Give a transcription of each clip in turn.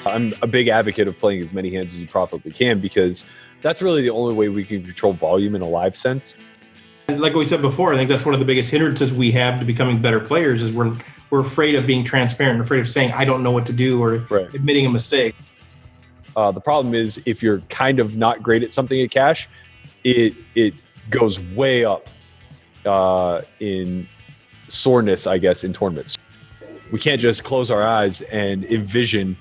I'm a big advocate of playing as many hands as you profitably can because that's really the only way we can control volume in a live sense. And like we said before, I think that's one of the biggest hindrances we have to becoming better players is we're afraid of being transparent, afraid of saying, I don't know what to do, or admitting a mistake. The problem is if you're kind of not great at something at cash, it goes way up in soreness, I guess, in tournaments. We can't just close our eyes and envision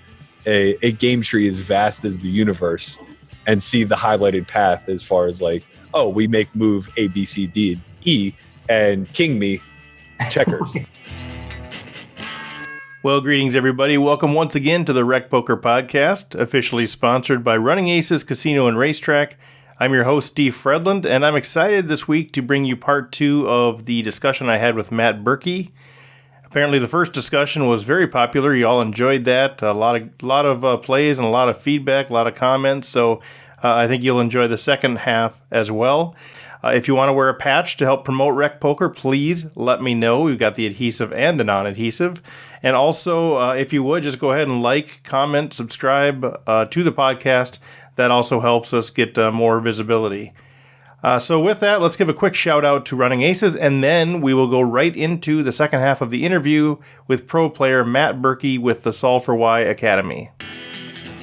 a game tree as vast as the universe and see the highlighted path as far as like, oh, we make move A, B, C, D, E, and king me checkers. Well, greetings, everybody. Welcome once again to the Rec Poker Podcast, officially sponsored by Running Aces Casino and Racetrack. I'm your host, Steve Fredland, and I'm excited this week to bring you part two of the discussion I had with Matt Berkey. Apparently, the first discussion was very popular. You all enjoyed that. A lot of plays and a lot of feedback, a lot of comments. So I think you'll enjoy the second half as well. If you want to wear a patch to help promote Rec Poker, please let me know. We've got the adhesive and the non-adhesive. And also, if you would, just go ahead and like, comment, subscribe to the podcast. That also helps us get more visibility. So with that, let's give a quick shout out to Running Aces, and then we will go right into the second half of the interview with pro player Matt Berkey with the Solve for Why Academy.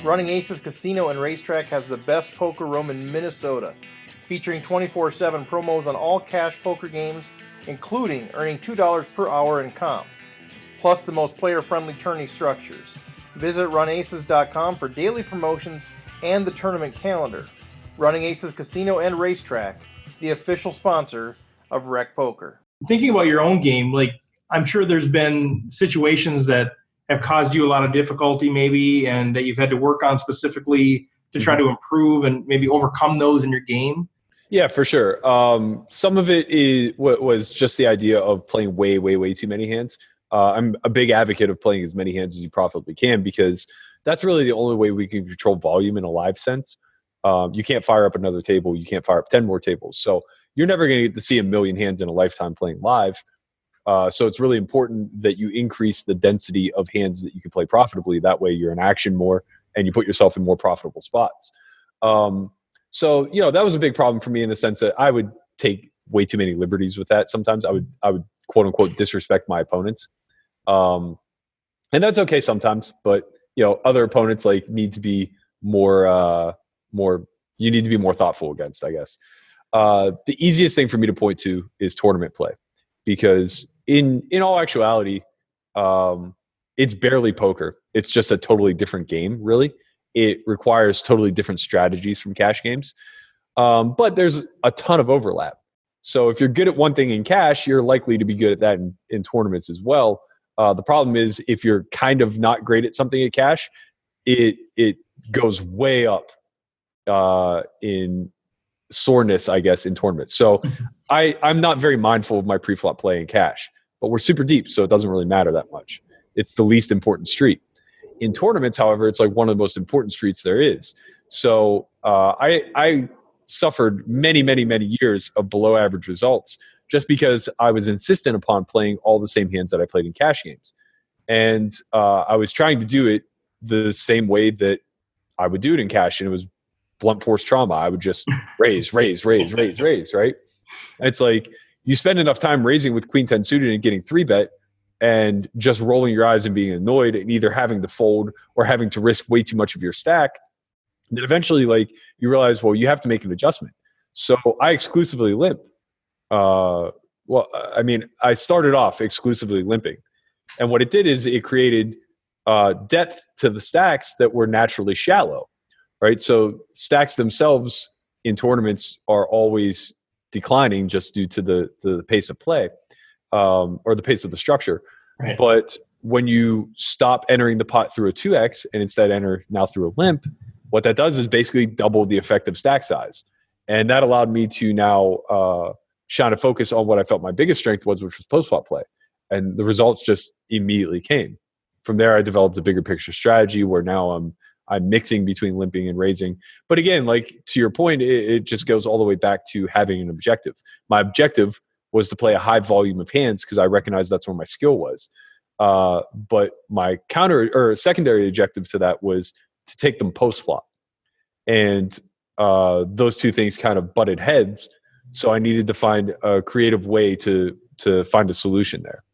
Running Aces Casino and Racetrack has the best poker room in Minnesota, featuring 24/7 promos on all cash poker games, including earning $2 per hour in comps, plus the most player-friendly tourney structures. Visit runaces.com for daily promotions and the tournament calendar. Running Aces Casino and Racetrack, the official sponsor of Rec Poker. Thinking about your own game, like I'm sure there's been situations that have caused you a lot of difficulty maybe, and that you've had to work on specifically to try to improve and maybe overcome those in your game. Yeah, for sure. Some of it was just the idea of playing way too many hands. I'm a big advocate of playing as many hands as you profitably can because that's really the only way we can control volume in a live sense. You can't fire up another table. You can't fire up 10 more tables. So you're never going to get to see a million hands in a lifetime playing live. So it's really important that you increase the density of hands that you can play profitably. That way you're in action more and you put yourself in more profitable spots. So, that was a big problem for me in the sense that I would take way too many liberties with that. Sometimes I would quote unquote disrespect my opponents. And that's okay sometimes, but other opponents like need to be more, you need to be more thoughtful against, I guess. The easiest thing for me to point to is tournament play, because in all actuality, it's barely poker. It's just a totally different game, really. It requires totally different strategies from cash games. But there's a ton of overlap. So if you're good at one thing in cash, you're likely to be good at that in tournaments as well. The problem is if you're kind of not great at something at cash, it goes way up in soreness, I guess, in tournaments. So I'm not very mindful of my pre-flop play in cash, but we're super deep, so it doesn't really matter that much. It's the least important street. In tournaments, however, it's like one of the most important streets there is. So I suffered many years of below average results just because I was insistent upon playing all the same hands that I played in cash games. And I was trying to do it the same way that I would do it in cash, and it was blunt force trauma. I would just raise, right? And it's like you spend enough time raising with queen 10 suited and getting 3-bet and just rolling your eyes and being annoyed and either having to fold or having to risk way too much of your stack, then eventually like you realize, well, you have to make an adjustment. So I exclusively limp. I started off exclusively limping. And what it did is it created depth to the stacks that were naturally shallow. Right, so stacks themselves in tournaments are always declining just due to the pace of play or the pace of the structure. Right. But when you stop entering the pot through a 2x and instead enter now through a limp, what that does is basically double the effective stack size. And that allowed me to now shine a focus on what I felt my biggest strength was, which was post-flop play. And the results just immediately came. From there, I developed a bigger picture strategy where now I'm mixing between limping and raising. But again, like to your point, it just goes all the way back to having an objective. My objective was to play a high volume of hands because I recognized that's where my skill was. But my secondary objective to that was to take them post flop. And those two things kind of butted heads. So I needed to find a creative way to find a solution there.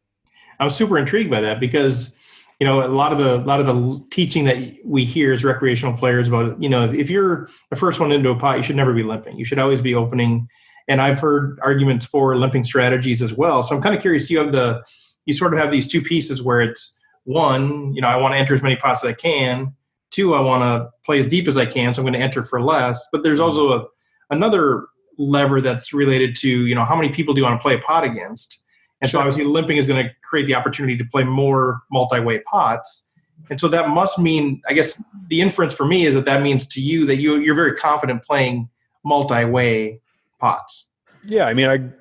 I was super intrigued by that because, a lot of the teaching that we hear as recreational players about, if you're the first one into a pot, you should never be limping. You should always be opening. And I've heard arguments for limping strategies as well. So I'm kind of curious, you sort of have these two pieces where it's one, I want to enter as many pots as I can. Two, I want to play as deep as I can, so I'm going to enter for less. But there's also another lever that's related to, how many people do you want to play a pot against? And so obviously limping is going to create the opportunity to play more multi-way pots. And so that must mean, I guess the inference for me is that means to you that you're very confident playing multi-way pots. Yeah, I mean,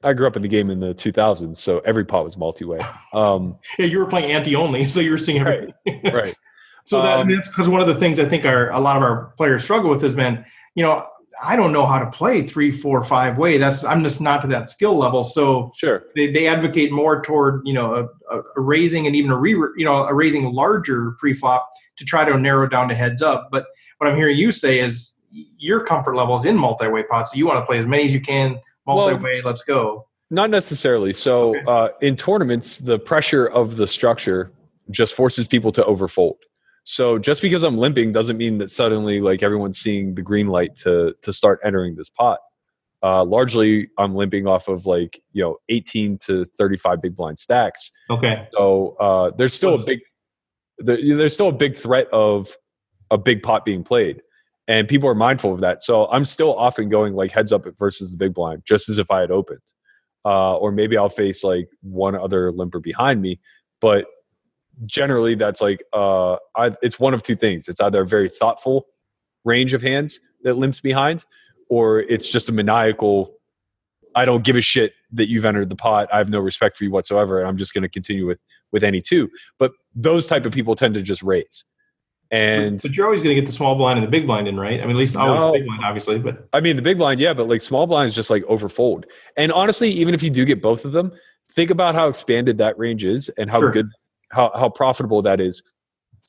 I grew up in the game in the 2000s, so every pot was multi-way. Yeah, you were playing ante-only, so you were seeing everything. Right. So that's because one of the things I think a lot of our players struggle with is, I don't know how to play 3, 4, 5 way. I'm just not to that skill level. So they advocate more toward, a raising and even a raising larger pre-flop to try to narrow down to heads up. But what I'm hearing you say is your comfort level is in multi-way pots. So you want to play as many as you can, multi-way, let's go. Not necessarily. So in tournaments, the pressure of the structure just forces people to overfold. So just because I'm limping doesn't mean that suddenly like everyone's seeing the green light to start entering this pot. Largely, I'm limping off of 18 to 35 big blind stacks. Okay. So there's still a big threat of a big pot being played, and people are mindful of that. So I'm still often going like heads up versus the big blind, just as if I had opened, or maybe I'll face like one other limper behind me, but generally that's it's one of two things. It's either a very thoughtful range of hands that limps behind, or it's just a maniacal, I don't give a shit that you've entered the pot, I have no respect for you whatsoever, and I'm just going to continue with any two. But those type of people tend to just raise. But you're always going to get the small blind and the big blind in, right? I mean, at least always the big blind, obviously. But I mean, the big blind, yeah, but like small blinds just like overfold. And honestly, even if you do get both of them, think about how expanded that range is and how good, how profitable that is.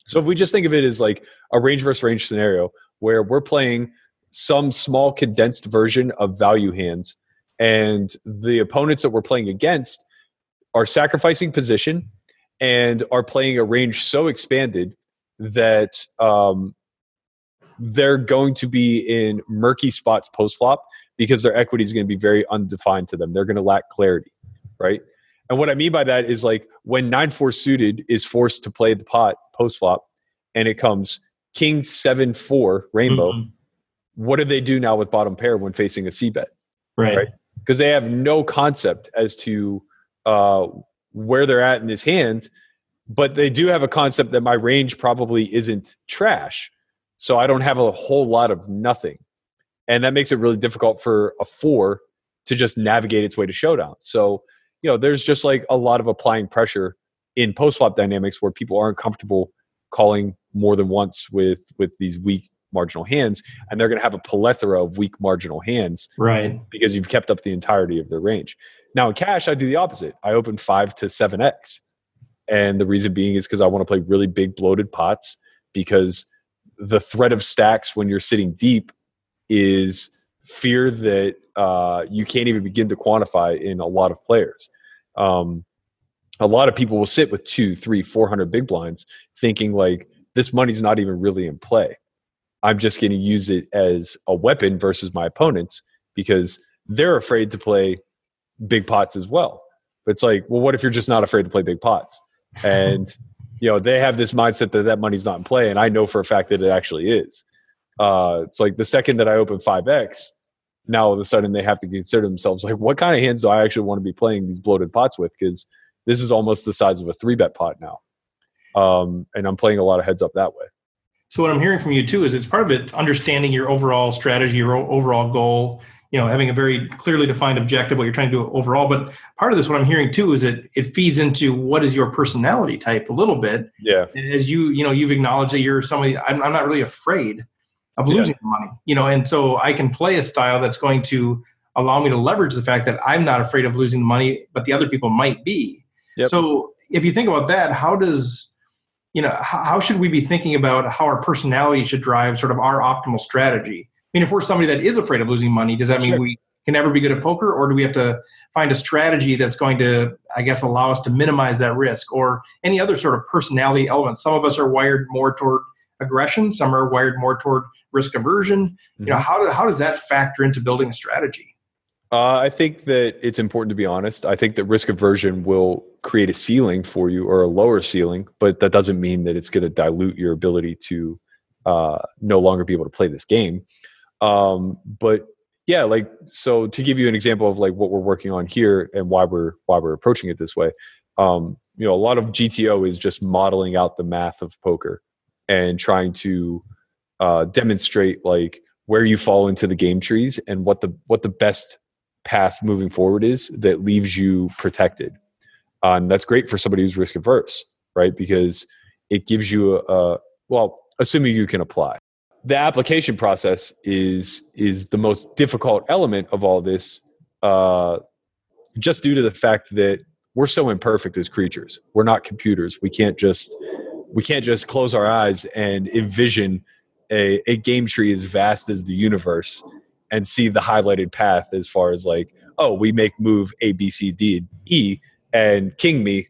So if we just think of it as like a range versus range scenario where we're playing some small condensed version of value hands, and the opponents that we're playing against are sacrificing position and are playing a range so expanded that they're going to be in murky spots post-flop because their equity is going to be very undefined to them. They're going to lack clarity, right? And what I mean by that is like when 9-4 suited is forced to play the pot post-flop and it comes king 7-4 rainbow, what do they do now with bottom pair when facing a c-bet? Right? Because they have no concept as to where they're at in this hand, but they do have a concept that my range probably isn't trash. So I don't have a whole lot of nothing. And that makes it really difficult for a 4 to just navigate its way to showdown. So, there's just like a lot of applying pressure in post-flop dynamics where people aren't comfortable calling more than once with these weak marginal hands, and they're going to have a plethora of weak marginal hands, right? Because you've kept up the entirety of their range. Now in cash, I do the opposite. I open 5 to 7x, and the reason being is because I want to play really big bloated pots, because the threat of stacks when you're sitting deep is fear that you can't even begin to quantify in a lot of players. A lot of people will sit with 200, 300, 400 big blinds thinking like this money's not even really in play. I'm just going to use it as a weapon versus my opponents because they're afraid to play big pots as well. But it's like, well, what if you're just not afraid to play big pots? And, they have this mindset that money's not in play. And I know for a fact that it actually is. It's like the second that I open 5x, now all of a sudden they have to consider themselves like, what kind of hands do I actually want to be playing these bloated pots with? Because this is almost the size of a 3-bet pot now. And I'm playing a lot of heads up that way. So what I'm hearing from you too is it's part of it understanding your overall strategy, your overall goal, having a very clearly defined objective, what you're trying to do overall. But part of this, what I'm hearing too, is it feeds into what is your personality type a little bit. Yeah. As you've acknowledged that you're somebody, I'm not really afraid of losing money, and so I can play a style that's going to allow me to leverage the fact that I'm not afraid of losing the money, but the other people might be. Yep. So, if you think about that, how should we be thinking about how our personality should drive sort of our optimal strategy? I mean, if we're somebody that is afraid of losing money, does that mean we can never be good at poker, or do we have to find a strategy that's going to, I guess, allow us to minimize that risk, or any other sort of personality elements? Some of us are wired more toward aggression, some are wired more toward risk aversion. Mm-hmm. How does that factor into building a strategy? I think that it's important to be honest. I think that risk aversion will create a ceiling for you, or a lower ceiling, but that doesn't mean that it's going to dilute your ability to no longer be able to play this game. But yeah, like, so to give you an example of like what we're working on here and why we're approaching it this way, a lot of GTO is just modeling out the math of poker and trying to demonstrate like where you fall into the game trees and what the best path moving forward is that leaves you protected. And that's great for somebody who's risk averse, right? Because it gives you assuming you can apply. The application process is the most difficult element of all this, just due to the fact that we're so imperfect as creatures. We're not computers. We can't just close our eyes and envision a game tree as vast as the universe and see the highlighted path as far as like, oh, we make move A, B, C, D, E, and king me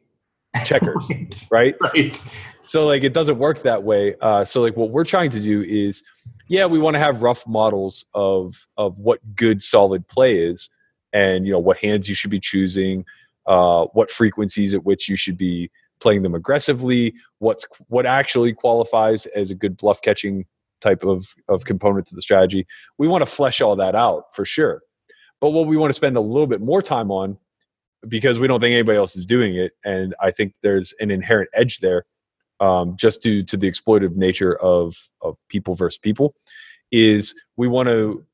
checkers, right? Right. So like it doesn't work that way. So like what we're trying to do is, we want to have rough models of what good solid play is, and what hands you should be choosing, what frequencies at which you should be playing them aggressively, what actually qualifies as a good bluff catching type of component to the strategy. We want to flesh all that out for sure. But what we want to spend a little bit more time on, because we don't think anybody else is doing it, and I think there's an inherent edge there, just due to the exploitative nature of people versus people, is we want to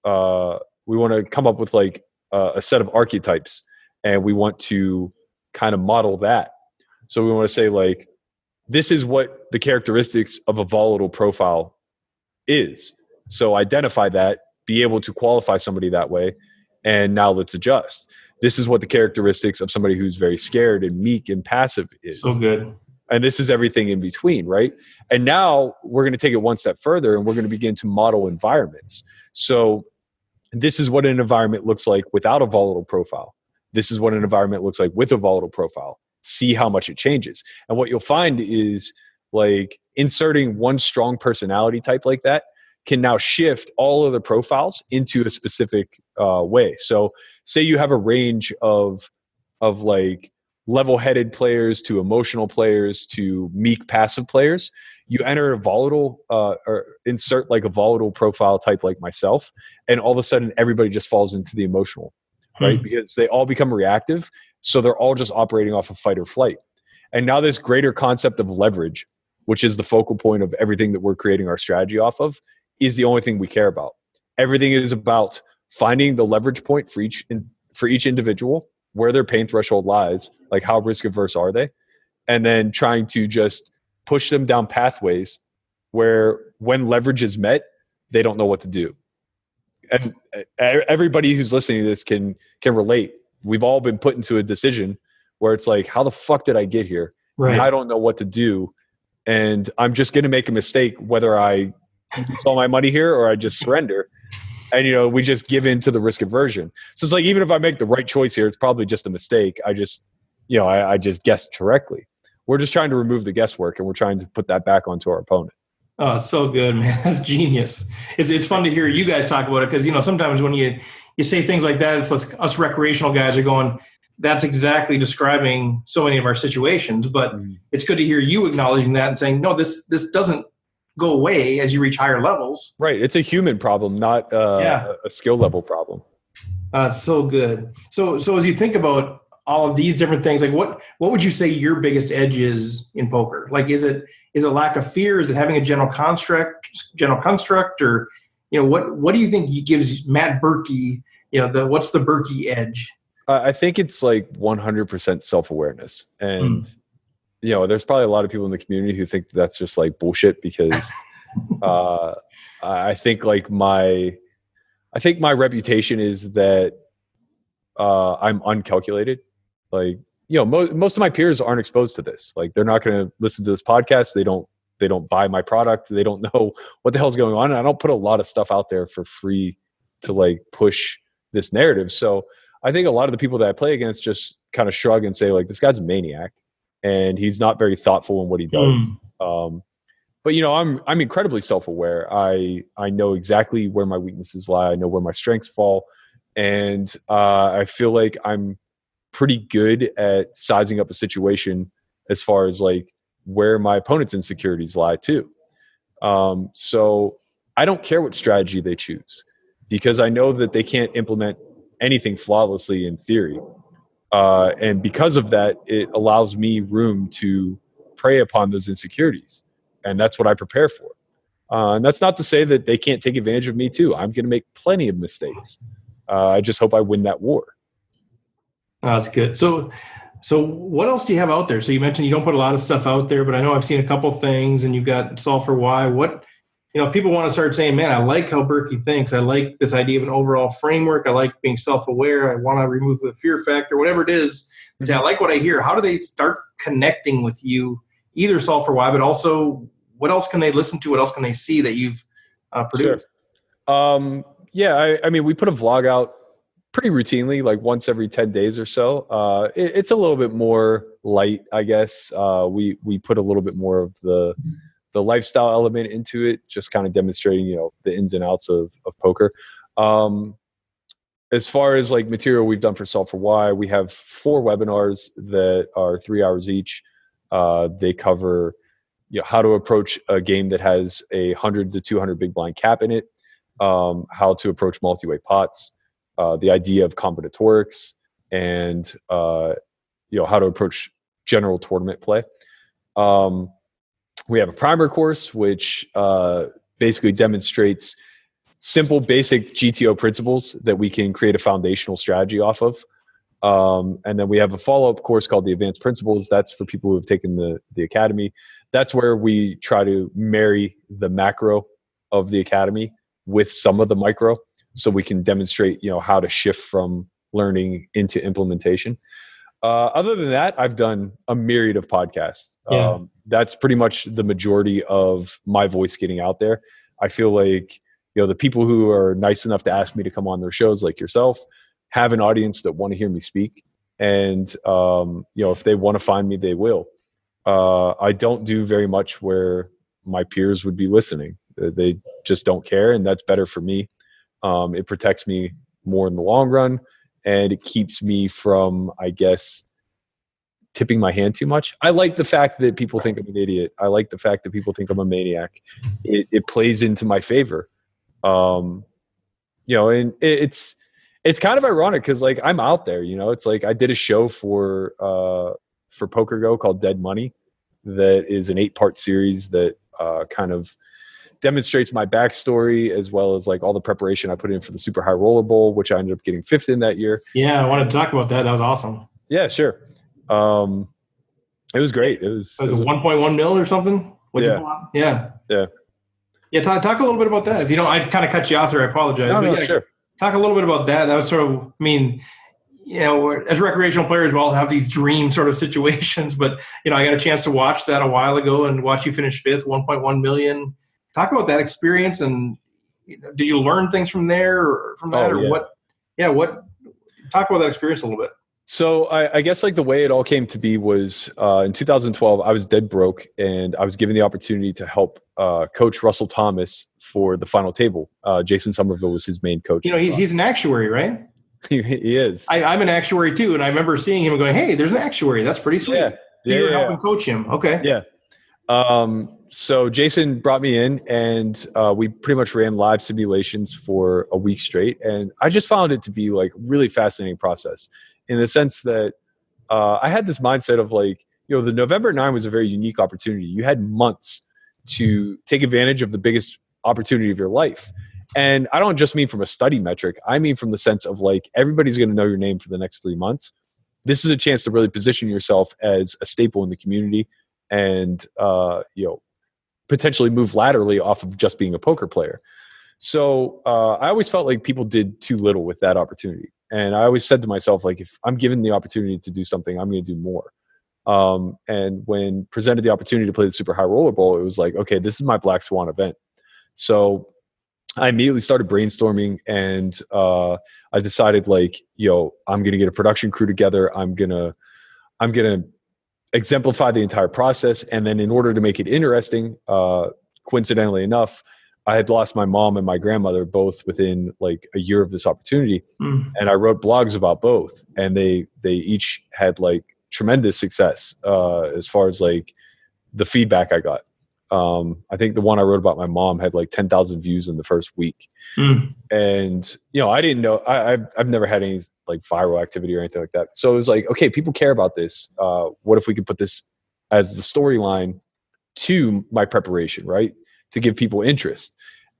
come up with like a set of archetypes, and we want to kind of model that. So we want to say like, this is what the characteristics of a volatile profile is. So identify that, be able to qualify somebody that way, and now let's adjust. This is what the characteristics of somebody who's very scared and meek and passive is. So good. And this is everything in between, right? And now we're going to take it one step further, and we're going to begin to model environments. So this is what an environment looks like without a volatile profile. This is what an environment looks like with a volatile profile. See how much it changes. And what you'll find is like inserting one strong personality type like that can now shift all of the profiles into a specific way. So say you have a range of like level-headed players to emotional players to meek passive players. You enter a volatile or insert like a volatile profile type like myself, and all of a sudden everybody just falls into the emotional, right? Because they all become reactive. So they're all just operating off of fight or flight. And now this greater concept of leverage, which is the focal point of everything that we're creating our strategy off of, is the only thing we care about. Everything is about finding the leverage point for each individual, where their pain threshold lies, like how risk averse are they, and then trying to just push them down pathways where when leverage is met, they don't know what to do. And everybody who's listening to this can relate. We've all been put into a decision where it's like, how the fuck did I get here? Right. And I don't know what to do. And I'm just going to make a mistake, whether I use all my money here or I just surrender. And, we just give in to the risk aversion. So it's like, even if I make the right choice here, it's probably just a mistake. I just guessed correctly. We're just trying to remove the guesswork, and we're trying to put that back onto our opponent. Oh, it's so good, man. That's genius. It's fun to hear you guys talk about it, because, sometimes when you say things like that, it's like us recreational guys are going, that's exactly describing so many of our situations. But it's good to hear you acknowledging that and saying, no, this doesn't go away as you reach higher levels. Right. It's a human problem, not a skill level problem. It's so good. So as you think about all of these different things, like what would you say your biggest edge is in poker? Like, is it lack of fear? Is it having a general construct, or, what do you think gives Matt Berkey, what's the Berkey edge? I think it's like 100% self-awareness. And, there's probably a lot of people in the community who think that's just like bullshit, because I think like my reputation is that I'm uncalculated. Like most of my peers aren't exposed to this. Like, they're not going to listen to this podcast. They don't buy my product. They don't know what the hell's going on. And I don't put a lot of stuff out there for free to like push this narrative. So I think a lot of the people that I play against just kind of shrug and say like, this guy's a maniac and he's not very thoughtful in what he does. But I'm incredibly self-aware. I know exactly where my weaknesses lie. I know where my strengths fall. And I feel like I'm pretty good at sizing up a situation as far as like where my opponent's insecurities lie too. So I don't care what strategy they choose because I know that they can't implement anything flawlessly in theory. And because of that, it allows me room to prey upon those insecurities. And that's what I prepare for. And that's not to say that they can't take advantage of me too. I'm going to make plenty of mistakes. I just hope I win that war. Oh, that's good. So what else do you have out there? So you mentioned you don't put a lot of stuff out there, but I know I've seen a couple things and you've got Solve for Why. What, if people want to start saying, man, I like how Berkey thinks. I like this idea of an overall framework. I like being self-aware. I want to remove the fear factor, whatever it is. Say, I like what I hear. How do they start connecting with you? Either Solve for Why, but also what else can they listen to? What else can they see that you've produced? Sure. I mean, we put a vlog out pretty routinely, like once every 10 days or so. It's a little bit more light, I guess. We put a little bit more of the lifestyle element into it, just kind of demonstrating, the ins and outs of poker. As far as like material we've done for Solve for Why, we have 4 webinars that are 3 hours each. They cover how to approach a game that has 100 to 200 big blind cap in it, how to approach multi-way pots, the idea of combinatorics, and how to approach general tournament play. We have a primer course, which basically demonstrates simple, basic GTO principles that we can create a foundational strategy off of. And then we have a follow-up course called the Advanced Principles. That's for people who have taken the Academy. That's where we try to marry the macro of the Academy with some of the micro, so we can demonstrate, how to shift from learning into implementation. Other than that, I've done a myriad of podcasts. Yeah. That's pretty much the majority of my voice getting out there. I feel like, the people who are nice enough to ask me to come on their shows, like yourself, have an audience that want to hear me speak. And, if they want to find me, they will. I don't do very much where my peers would be listening. They just don't care. And that's better for me. It protects me more in the long run. And it keeps me from, I guess, tipping my hand too much. I like the fact that people think I'm an idiot. I like the fact that people think I'm a maniac. It plays into my favor. And it's kind of ironic because like I'm out there, it's like I did a show for Poker Go called Dead Money. That is an 8-part series that kind of demonstrates my backstory as well as like all the preparation I put in for the Super High Roller Bowl, which I ended up getting 5th in that year. Yeah, I wanted to talk about that. That was awesome. Yeah, sure. It was great. It was 1.1 mil or something. Yeah. Talk a little bit about that. If you don't, I kind of cut you off there. I apologize. Sure. Talk a little bit about that. That was sort of, as recreational players, we all have these dream sort of situations, but I got a chance to watch that a while ago and watch you finish 5th, 1.1 million. Talk about that experience, and did you learn things from there or from that, what? Talk about that experience a little bit. So I guess like the way it all came to be was in 2012, I was dead broke, and I was given the opportunity to help coach Russell Thomas for the final table. Jason Somerville was his main coach. He's an actuary, right? He is. I'm an actuary too, and I remember seeing him and going, "Hey, there's an actuary. That's pretty sweet." You're helping coach him. Okay. Yeah. So Jason brought me in, and we pretty much ran live simulations for a week straight. And I just found it to be like really fascinating process in the sense that I had this mindset of like, the November 9 was a very unique opportunity. You had months to take advantage of the biggest opportunity of your life. And I don't just mean from a study metric. I mean from the sense of like, everybody's going to know your name for the next 3 months. This is a chance to really position yourself as a staple in the community and, potentially move laterally off of just being a poker player. So I always felt like people did too little with that opportunity. And I always said to myself, like, if I'm given the opportunity to do something, I'm going to do more. And when presented the opportunity to play the Super High Roller Bowl, it was like, okay, this is my Black Swan event. So I immediately started brainstorming, and I decided, like, I'm going to get a production crew together. I'm going to exemplify the entire process. And then in order to make it interesting, coincidentally enough, I had lost my mom and my grandmother both within like a year of this opportunity. And I wrote blogs about both, and they each had like tremendous success as far as like the feedback I got. I think the one I wrote about my mom had like 10,000 views in the first week. And, I didn't know, I've never had any like viral activity or anything like that. So it was like, okay, people care about this. What if we could put this as the storyline to my preparation, right? To give people interest.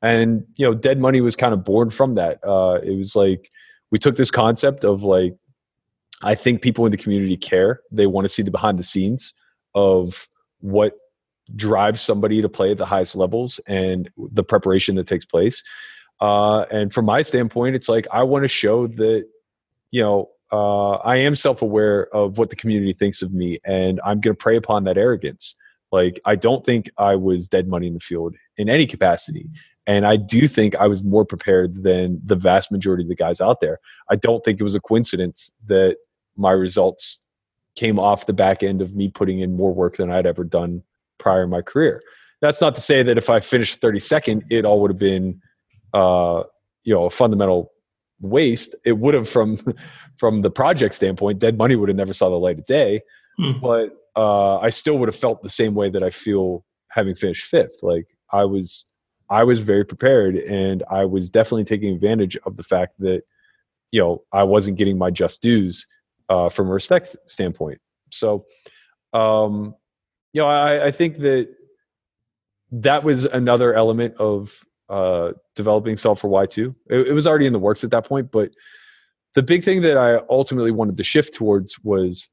And, Dead Money was kind of born from that. It was like, we took this concept of like, I think people in the community care. They want to see the behind the scenes of what drives somebody to play at the highest levels and the preparation that takes place. And from my standpoint, it's like, I want to show that, I am self-aware of what the community thinks of me, and I'm going to prey upon that arrogance. Like, I don't think I was dead money in the field in any capacity. And I do think I was more prepared than the vast majority of the guys out there. I don't think it was a coincidence that my results came off the back end of me putting in more work than I'd ever done prior in my career. That's not to say that if I finished 32nd, it all would have been, a fundamental waste. It would have, from the project standpoint, Dead Money would have never saw the light of day. But I still would have felt the same way that I feel having finished 5th. Like, I was very prepared, and I was definitely taking advantage of the fact that, I wasn't getting my just dues from a respect standpoint. So, I think that was another element of developing Solve for Y2. It was already in the works at that point, but the big thing that I ultimately wanted to shift towards was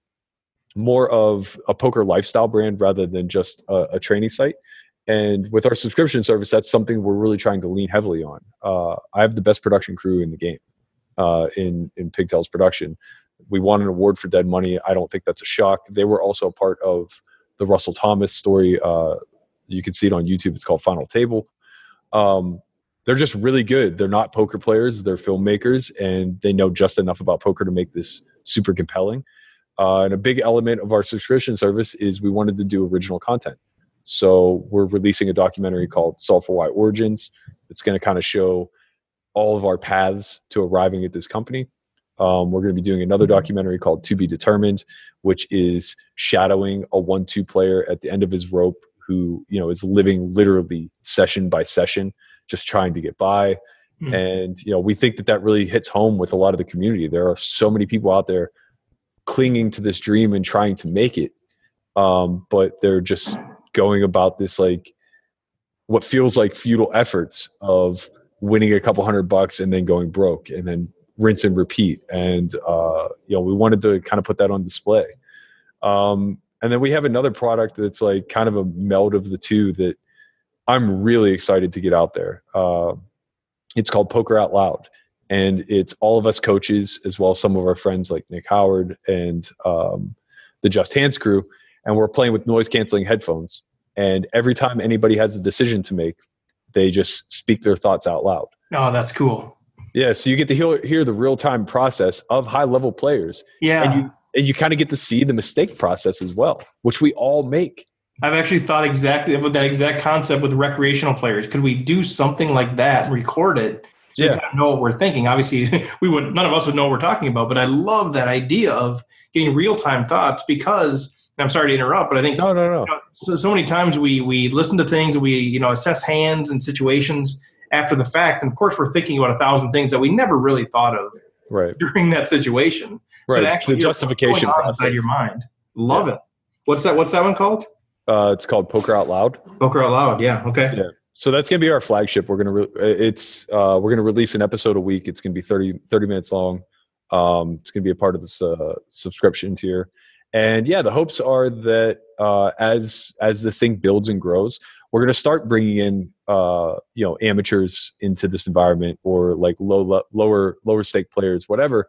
more of a poker lifestyle brand rather than just a training site. And with our subscription service, that's something we're really trying to lean heavily on. I have the best production crew in the game in Pigtails Production. We won an award for Dead Money. I don't think that's a shock. They were also a part of the Russell Thomas story. You can see it on YouTube. It's called Final Table. They're just really good. They're not poker players. They're filmmakers, and they know just enough about poker to make this super compelling. And a big element of our subscription service is we wanted to do original content. So we're releasing a documentary called Solve for Y Origins. It's going to kind of show all of our paths to arriving at this company. We're going to be doing another documentary called To Be Determined, which is shadowing a 1-2 player at the end of his rope who, is living literally session by session, just trying to get by. And, we think that really hits home with a lot of the community. There are so many people out there clinging to this dream and trying to make it. But they're just going about this, like, what feels like futile efforts of winning a couple $100 and then going broke and then rinse and repeat. And, we wanted to kind of put that on display. And then we have another product that's like kind of a meld of the two that I'm really excited to get out there. It's called Poker Out Loud. And it's all of us coaches, as well as some of our friends like Nick Howard and the Just Hands crew. And we're playing with noise canceling headphones. And every time anybody has a decision to make, they just speak their thoughts out loud. Oh, that's cool. Yeah. So you get to hear the real time process of high level players. Yeah. And you kind of get to see the mistake process as well, which we all make. I've actually thought exactly about that exact concept with recreational players. Could we do something like that and record it? So we kind of know what we're thinking. Obviously, none of us would know what we're talking about, but I love that idea of getting real-time thoughts because, I'm sorry to interrupt, but I think no. So many times we listen to things, we assess hands and situations after the fact, and of course we're thinking about 1,000 things that we never really thought of during that situation. Right. So actually, the justification process inside your mind. Love it. What's that one called? It's called Poker Out Loud. Poker Out Loud. Yeah. Okay. Yeah. So that's going to be our flagship. We're going to release an episode a week. It's going to be 30 minutes long. It's going to be a part of this subscription tier. And yeah, the hopes are that as this thing builds and grows, we're going to start bringing in amateurs into this environment, or like lower stake players, whatever,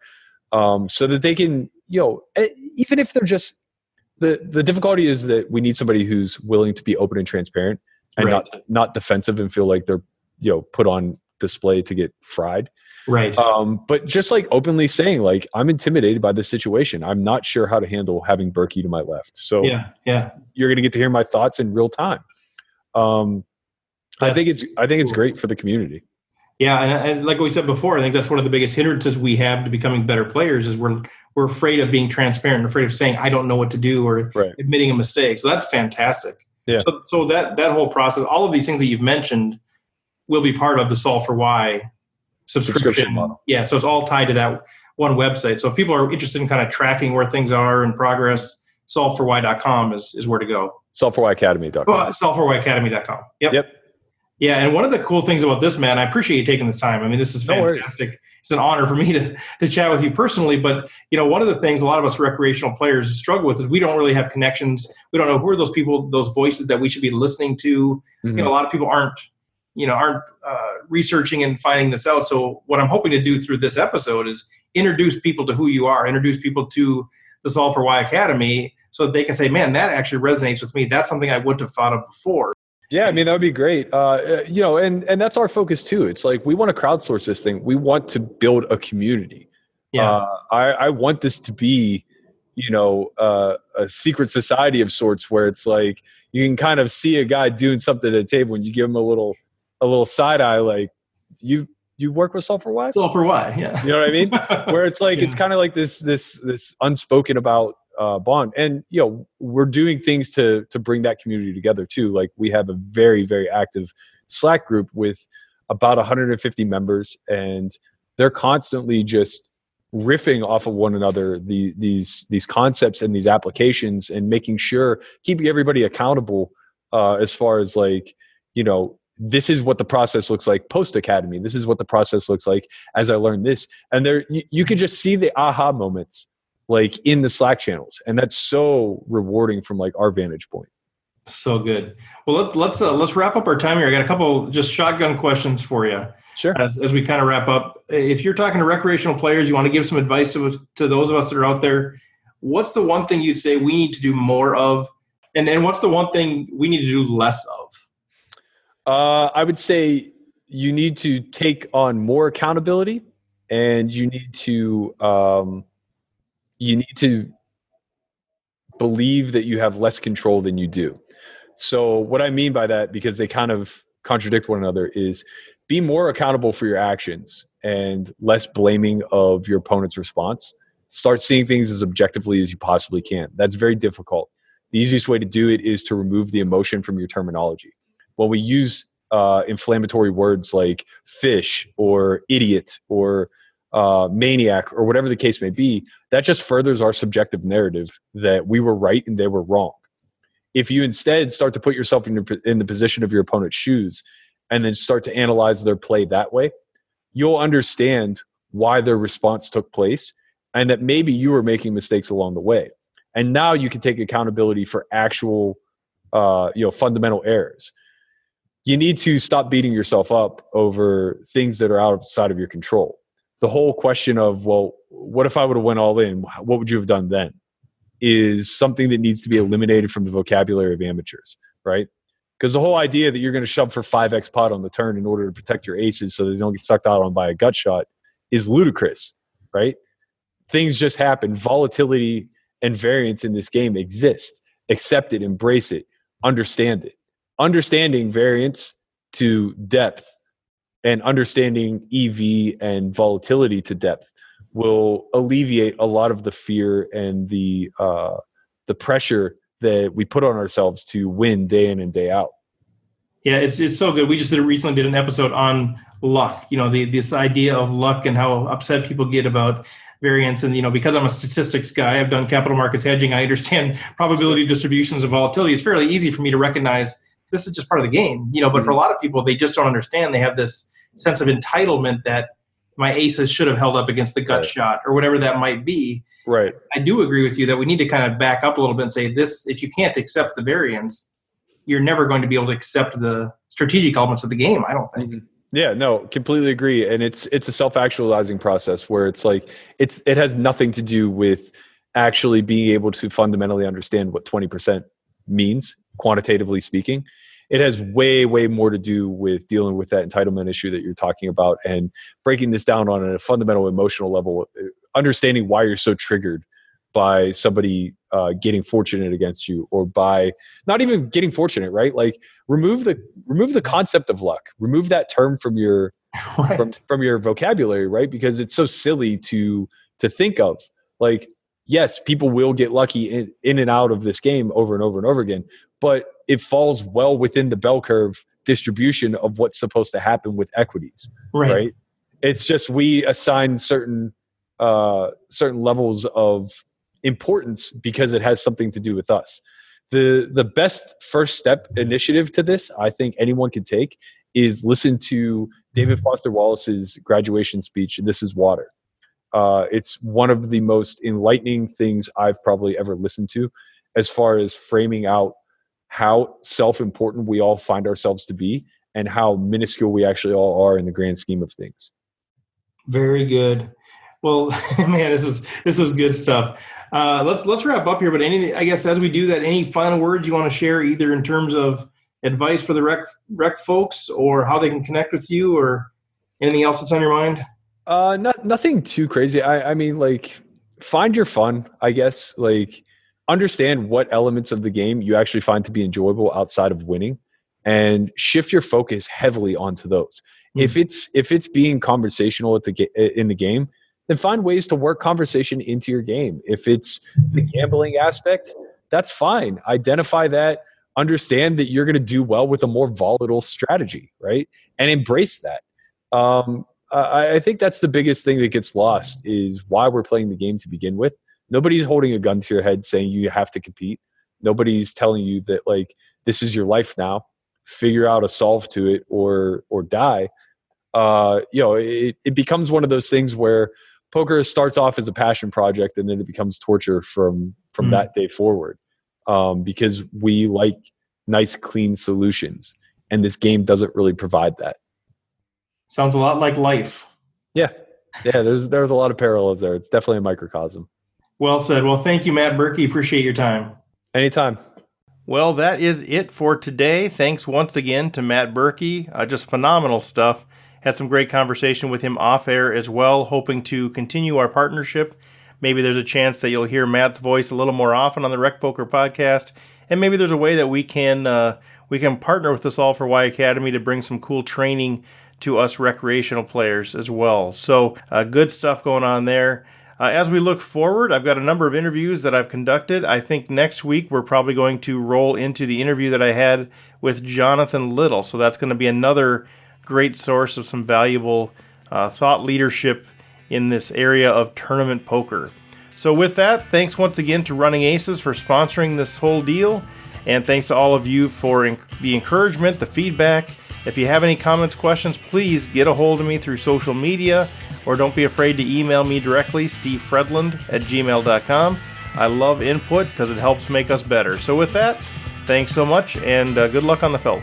so that they can, even if they're just the difficulty is that we need somebody who's willing to be open and transparent and Right. not defensive and feel like they're put on display to get fried. Right. But just like openly saying, like, I'm intimidated by this situation. I'm not sure how to handle having Berkey to my left. So yeah, you're going to get to hear my thoughts in real time. I think it's great for the community. Yeah, and like we said before, I think that's one of the biggest hindrances we have to becoming better players is we're afraid of being transparent, afraid of saying I don't know what to do, or admitting a mistake. So that's fantastic. Yeah. So that whole process, all of these things that you've mentioned, will be part of the Solve for Why subscription model. Yeah, so it's all tied to that one website. So if people are interested in kind of tracking where things are in progress, solveforwhy.com is where to go. Solveforwhyacademy.com. Solveforwhyacademy.com. Yep. Yeah, and one of the cool things about this, man, I appreciate you taking this time. I mean, this is fantastic. It's an honor for me to chat with you personally. But, one of the things a lot of us recreational players struggle with is we don't really have connections. We don't know who are those people, those voices that we should be listening to. Mm-hmm. A lot of people aren't researching and finding this out. So what I'm hoping to do through this episode is introduce people to who you are, introduce people to the Solve for Why Academy, so that they can say, man, that actually resonates with me. That's something I wouldn't have thought of before. Yeah, I mean, that would be great. And that's our focus too. It's like, we want to crowdsource this thing. We want to build a community. Yeah. I want this to be, a secret society of sorts, where it's like you can kind of see a guy doing something at a table and you give him a little side eye, like, you work with Solve for Why? Solve for Why, yeah. You know what I mean? Where it's like, it's kind of like this unspoken about bond. And we're doing things to bring that community together too. Like, we have a very, very active Slack group with about 150 members, and they're constantly just riffing off of one another, these concepts and these applications, and making sure, keeping everybody accountable as far as like, this is what the process looks like post academy. This is what the process looks like as I learn this. And there, you could just see the aha moments like in the Slack channels. And that's so rewarding from like our vantage point. So good. Well, let's wrap up our time here. I got a couple just shotgun questions for you. Sure. As we kind of wrap up, if you're talking to recreational players, you want to give some advice to those of us that are out there, what's the one thing you'd say we need to do more of? And what's the one thing we need to do less of? I would say you need to take on more accountability, and you need to believe that you have less control than you do. So what I mean by that, because they kind of contradict one another, is be more accountable for your actions and less blaming of your opponent's response. Start seeing things as objectively as you possibly can. That's very difficult. The easiest way to do it is to remove the emotion from your terminology. When we use inflammatory words like fish or idiot or maniac or whatever the case may be, that just furthers our subjective narrative that we were right and they were wrong. If you instead start to put yourself in the position of your opponent's shoes and then start to analyze their play that way, you'll understand why their response took place and that maybe you were making mistakes along the way. And now you can take accountability for actual fundamental errors. You need to stop beating yourself up over things that are outside of your control. The whole question of, well, what if I would have went all in? What would you have done then? Is something that needs to be eliminated from the vocabulary of amateurs, right? Because the whole idea that you're going to shove for 5x pot on the turn in order to protect your aces so they don't get sucked out on by a gut shot is ludicrous, right? Things just happen. Volatility and variance in this game exist. Accept it, embrace it, understand it. Understanding variance to depth and understanding EV and volatility to depth will alleviate a lot of the fear and the pressure that we put on ourselves to win day in and day out. Yeah, it's so good. We just recently did an episode on luck. This idea of luck and how upset people get about variance. And because I'm a statistics guy, I've done capital markets hedging. I understand probability distributions and volatility. It's fairly easy for me to recognize this is just part of the game. But for a lot of people, they just don't understand. They have this sense of entitlement that my aces should have held up against the gut Right. shot or whatever that might be. Right. I do agree with you that we need to kind of back up a little bit and say this: if you can't accept the variance, you're never going to be able to accept the strategic elements of the game, I don't think. Mm-hmm. Yeah, no, completely agree. And it's a self-actualizing process where it's like it has nothing to do with actually being able to fundamentally understand what 20% means, quantitatively speaking. It has way, way more to do with dealing with that entitlement issue that you're talking about and breaking this down on a fundamental emotional level, understanding why you're so triggered by somebody getting fortunate against you, or by not even getting fortunate, right? Like remove the concept of luck, remove that term from your Right. from your vocabulary, right? Because it's so silly to think of. Like, yes, people will get lucky in and out of this game over and over and over again, but it falls well within the bell curve distribution of what's supposed to happen with equities, right? It's just we assign certain levels of importance because it has something to do with us. The best first step initiative to this, I think anyone can take, is listen to David Foster Wallace's graduation speech, "This is Water." It's one of the most enlightening things I've probably ever listened to as far as framing out how self-important we all find ourselves to be and how minuscule we actually all are in the grand scheme of things. Very good. Well, man, this is good stuff. Let's wrap up here. But I guess as we do that, any final words you want to share, either in terms of advice for the rec folks, or how they can connect with you, or anything else that's on your mind? Nothing too crazy. I mean, like, find your fun, I guess. Like, understand what elements of the game you actually find to be enjoyable outside of winning, and shift your focus heavily onto those. Mm-hmm. If it's being conversational in the game, then find ways to work conversation into your game. If it's the gambling aspect, that's fine. Identify that. Understand that you're going to do well with a more volatile strategy, right? And embrace that. I think that's the biggest thing that gets lost, is why we're playing the game to begin with. Nobody's holding a gun to your head saying you have to compete. Nobody's telling you that, like, this is your life now. Figure out a solve to it or die. It becomes one of those things where poker starts off as a passion project and then it becomes torture from that day forward, because we like nice, clean solutions, and this game doesn't really provide that. Sounds a lot like life. Yeah. There's a lot of parallels there. It's definitely a microcosm. Well said. Well, thank you, Matt Berkey. Appreciate your time. Anytime. Well, that is it for today. Thanks once again to Matt Berkey. Just phenomenal stuff. Had some great conversation with him off air as well, hoping to continue our partnership. Maybe there's a chance that you'll hear Matt's voice a little more often on the Rec Poker podcast, and maybe there's a way that we can partner with the Solve for Why Academy to bring some cool training to us recreational players as well. So good stuff going on there. As we look forward, I've got a number of interviews that I've conducted. I think next week we're probably going to roll into the interview that I had with Jonathan Little. So that's going to be another great source of some valuable thought leadership in this area of tournament poker. So with that, thanks once again to Running Aces for sponsoring this whole deal. And thanks to all of you for the encouragement, the feedback. If you have any comments, questions, please get a hold of me through social media, or don't be afraid to email me directly, stevefredland@gmail.com. I love input because it helps make us better. So with that, thanks so much, and good luck on the felt.